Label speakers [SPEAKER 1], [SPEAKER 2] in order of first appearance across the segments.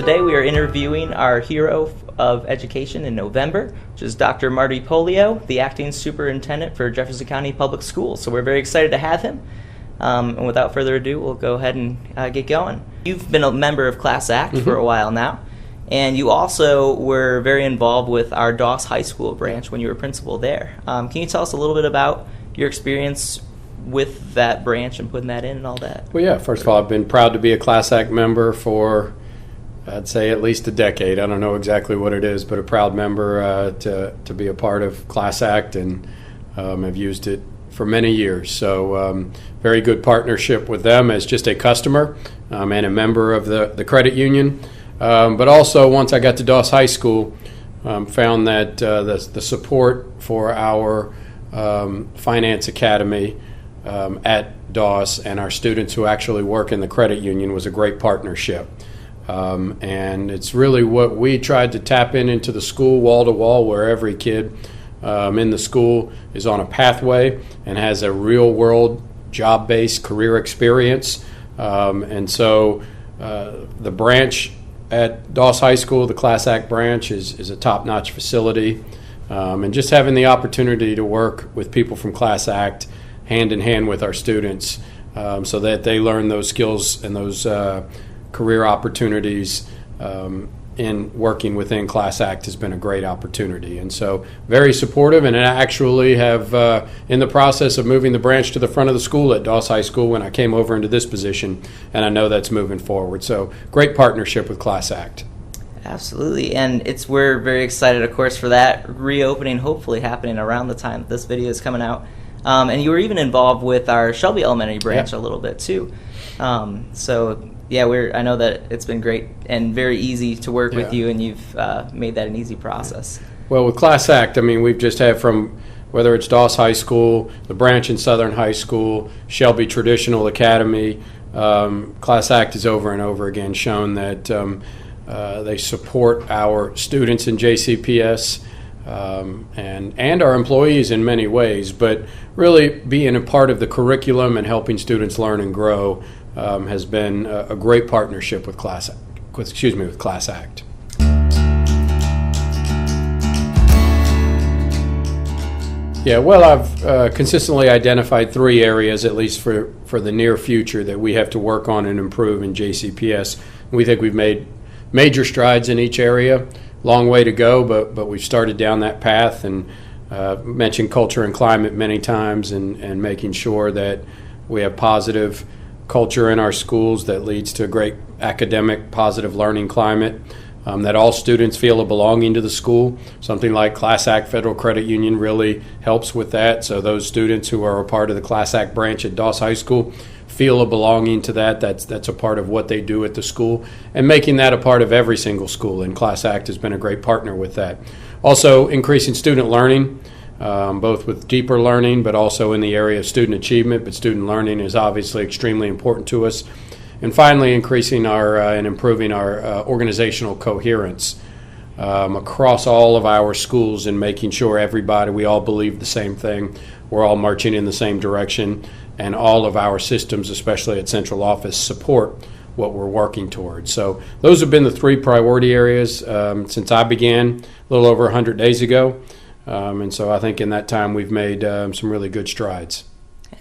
[SPEAKER 1] Today we are interviewing our hero of education in November, which is Dr. Marty Pollio, the acting superintendent for Jefferson County Public Schools. So we're very excited to have him. And without further ado, we'll go ahead and get going. You've been a member of Class Act for a while now, and you also were very involved with our Doss High School branch when you were principal there. Can you tell us a little bit about your experience with that branch and putting that in and all that?
[SPEAKER 2] Well, yeah, first of all, I've been proud to be a Class Act member for, I'd say, at least a decade. I don't know exactly what it is, but a proud member to be a part of Class Act, and have used it for many years. So very good partnership with them as just a customer and a member of the credit union. But also, once I got to Doss High School, found that the support for our finance academy at Doss and our students who actually work in the credit union was a great partnership. And it's really what we tried to tap into the school wall to wall, where every kid in the school is on a pathway and has a real world job-based career experience. And so the branch at Doss High School, the Class Act branch, is a top-notch facility. And just having the opportunity to work with people from Class Act hand in hand with our students, so that they learn those skills and those career opportunities in working within Class Act has been a great opportunity. And so very supportive, and I actually have in the process of moving the branch to the front of the school at Doss High School when I came over into this position, and I know that's moving forward. So great partnership with Class Act. Absolutely,
[SPEAKER 1] and we're very excited, of course, for that reopening hopefully happening around the time this video is coming out. And you were even involved with our Shelby Elementary branch a little bit too. So yeah, I know that it's been great and very easy to work with you, and you've made that an easy process.
[SPEAKER 2] Well, with Class Act, I mean, we've just had, from whether it's Doss High School, the branch in Southern High School, Shelby Traditional Academy, Class Act has over and over again shown that they support our students in JCPS and our employees in many ways, but really being a part of the curriculum and helping students learn and grow has been a great partnership with Class Act. Yeah, well, I've consistently identified 3 areas, at least for the near future, that we have to work on and improve in JCPS. We think we've made major strides in each area. Long way to go, but we've started down that path, and mentioned culture and climate many times, and making sure that we have positive culture in our schools that leads to a great academic, positive learning climate, that all students feel a belonging to the school. Something like Class Act Federal Credit Union really helps with that. So those students who are a part of the Class Act branch at Doss High School feel a belonging to that. That's a part of what they do at the school, and making that a part of every single school. And Class Act has been a great partner with that. Also, increasing student learning, both with deeper learning, but also in the area of student achievement. But student learning is obviously extremely important to us. And finally, increasing and improving our organizational coherence across all of our schools, and making sure we all believe the same thing. We're all marching in the same direction, and all of our systems, especially at central office, support what we're working towards. So those have been the 3 priority areas since I began a little over 100 days ago. And so I think in that time we've made some really good strides.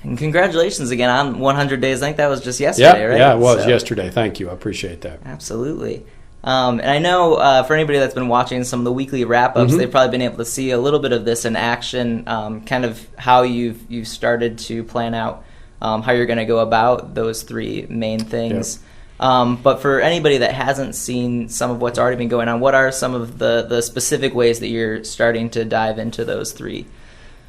[SPEAKER 1] And congratulations again on 100 days. I think that was just yesterday, right?
[SPEAKER 2] Yeah, it was yesterday. Thank you. I appreciate that.
[SPEAKER 1] Absolutely. And I know for anybody that's been watching some of the weekly wrap-ups, they've probably been able to see a little bit of this in action, kind of how you've started to plan out how you're going to go about those 3 main things. But for anybody that hasn't seen some of what's already been going on, what are some of the specific ways that you're starting to dive into those 3?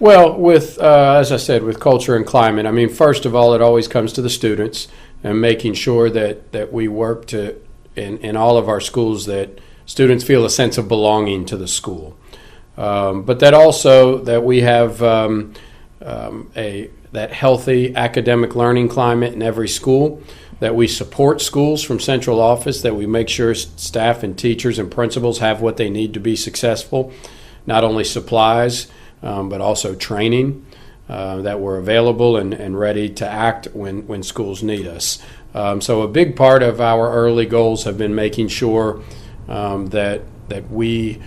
[SPEAKER 2] Well, as I said, with culture and climate, I mean, first of all, it always comes to the students, and making sure that we work in all of our schools, that students feel a sense of belonging to the school. But that also that we have that healthy academic learning climate in every school, that we support schools from central office, that we make sure staff and teachers and principals have what they need to be successful, not only supplies, but also training, that we're available and ready to act when schools need us. So a big part of our early goals have been making sure that we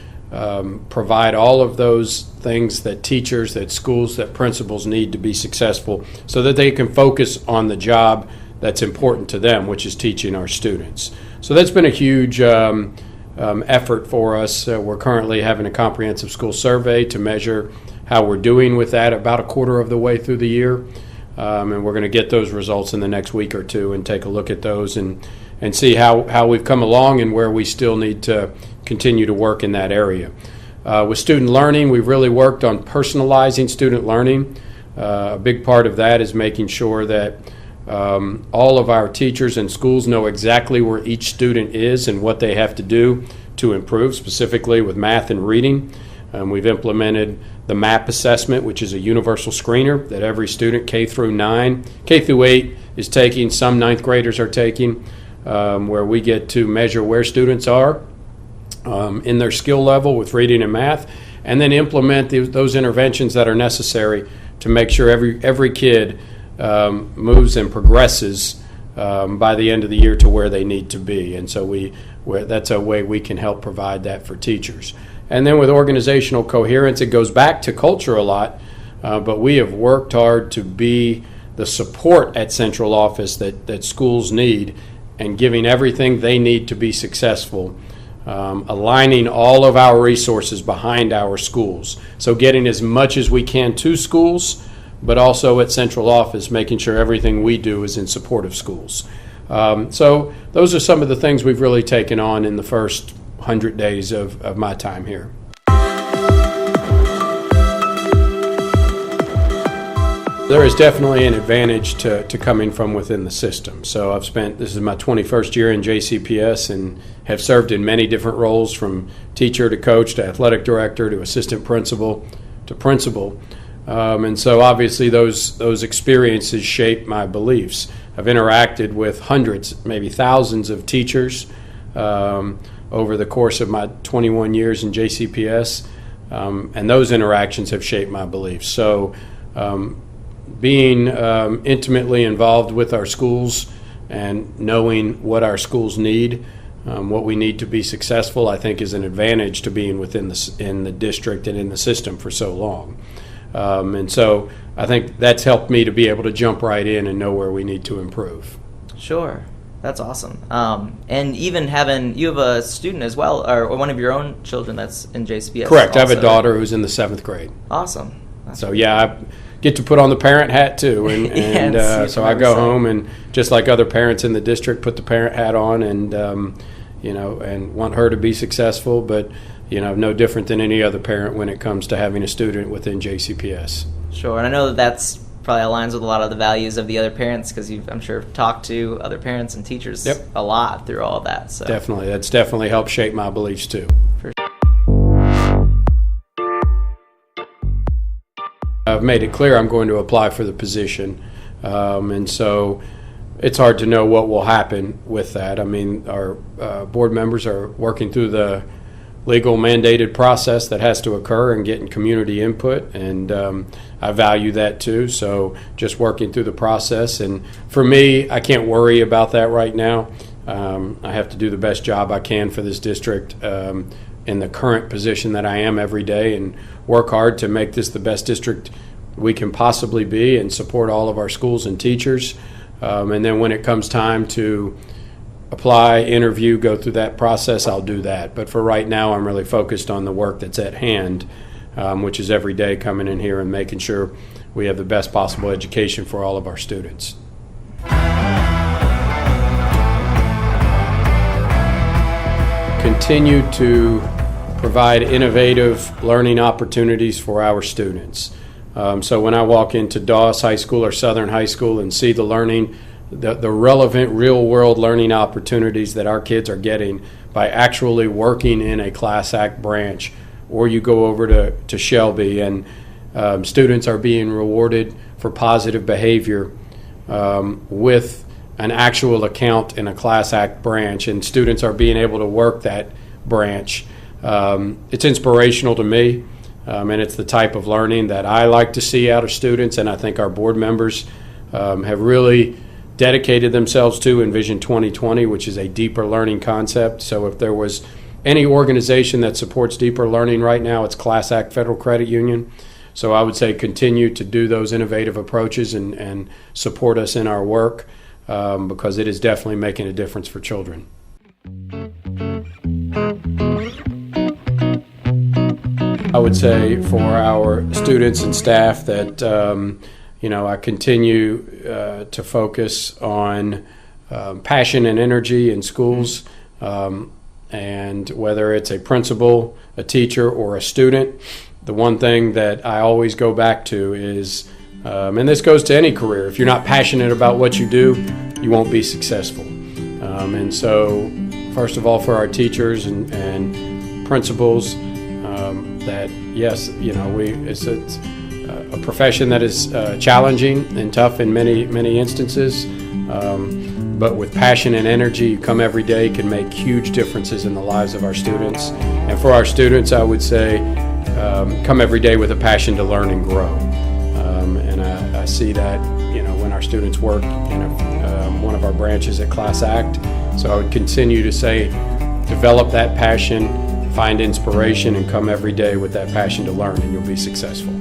[SPEAKER 2] provide all of those things that teachers, that schools, that principals need to be successful so that they can focus on the job that's important to them, which is teaching our students. So that's been a huge effort for us. We're currently having a comprehensive school survey to measure how we're doing with that about a quarter of the way through the year. And we're going to get those results in the next week or two and take a look at those and see how we've come along and where we still need to continue to work in that area. With student learning, we've really worked on personalizing student learning. A big part of that is making sure that all of our teachers and schools know exactly where each student is and what they have to do to improve, specifically with math and reading. We've implemented the MAP assessment, which is a universal screener that every student K through 8 is taking, some ninth graders are taking, where we get to measure where students are in their skill level with reading and math, and then implement those interventions that are necessary to make sure every kid moves and progresses by the end of the year to where they need to be. And so that's a way we can help provide that for teachers. And then with organizational coherence, it goes back to culture a lot, but we have worked hard to be the support at central office that schools need and giving everything they need to be successful, aligning all of our resources behind our schools. So getting as much as we can to schools, but also at central office, making sure everything we do is in support of schools. So those are some of the things we've really taken on in the first 100 days of my time here. There is definitely an advantage to coming from within the system. So this is my 21st year in JCPS and have served in many different roles, from teacher to coach to athletic director to assistant principal to principal. And so obviously those experiences shape my beliefs. I've interacted with hundreds, maybe thousands of teachers over the course of my 21 years in JCPS, and those interactions have shaped my beliefs. So being intimately involved with our schools and knowing what our schools need, what we need to be successful, I think is an advantage to being in the district and in the system for so long. And so I think that's helped me to be able to jump right in and know where we need to improve.
[SPEAKER 1] Sure. That's awesome. And even you have a student as well, or one of your own children that's in JCPS.
[SPEAKER 2] Correct.
[SPEAKER 1] Also.
[SPEAKER 2] I have a daughter who's in the 7th grade.
[SPEAKER 1] Awesome.
[SPEAKER 2] So yeah, I get to put on the parent hat too, and so I go home and just like other parents in the district, put the parent hat on, and and want her to be successful, but no different than any other parent when it comes to having a student within JCPS.
[SPEAKER 1] Sure, and I know that's probably aligns with a lot of the values of the other parents, because you've, I'm sure, talked to other parents and teachers a lot through all of that. So
[SPEAKER 2] definitely, that's definitely helped shape my beliefs too.
[SPEAKER 1] For sure.
[SPEAKER 2] I've made it clear I'm going to apply for the position, and so it's hard to know what will happen with that. I mean, our board members are working through the legal mandated process that has to occur and getting community input, and I value that too. So just working through the process, and for me, I can't worry about that right now. I have to do the best job I can for this district in the current position that I am every day, and work hard to make this the best district we can possibly be and support all of our schools and teachers. And then when it comes time to apply, interview, go through that process, I'll do that. But for right now, I'm really focused on the work that's at hand, which is every day coming in here and making sure we have the best possible education for all of our students. Continue to provide innovative learning opportunities for our students. So when I walk into Dawes High School or Southern High School and see the learning, the relevant real-world learning opportunities that our kids are getting by actually working in a Class Act branch, or you go over to Shelby and students are being rewarded for positive behavior with an actual account in a Class Act branch, and students are being able to work that branch. It's inspirational to me. And it's the type of learning that I like to see out of students, and I think our board members have really dedicated themselves to in Vision 2020, which is a deeper learning concept. So if there was any organization that supports deeper learning right now, it's Class Act Federal Credit Union. So I would say continue to do those innovative approaches and support us in our work, because it is definitely making a difference for children. I would say for our students and staff that I continue to focus on passion and energy in schools, and whether it's a principal, a teacher, or a student, the one thing that I always go back to is, and this goes to any career, if you're not passionate about what you do, you won't be successful. And so, first of all, for our teachers and principals, that yes, it's a profession that is challenging and tough in many instances, but with passion and energy, you come every day, can make huge differences in the lives of our students. And for our students, I would say, come every day with a passion to learn and grow. And I see that, when our students work in one of our branches at Class Act. So I would continue to say, develop that passion, find inspiration, and come every day with that passion to learn, and you'll be successful.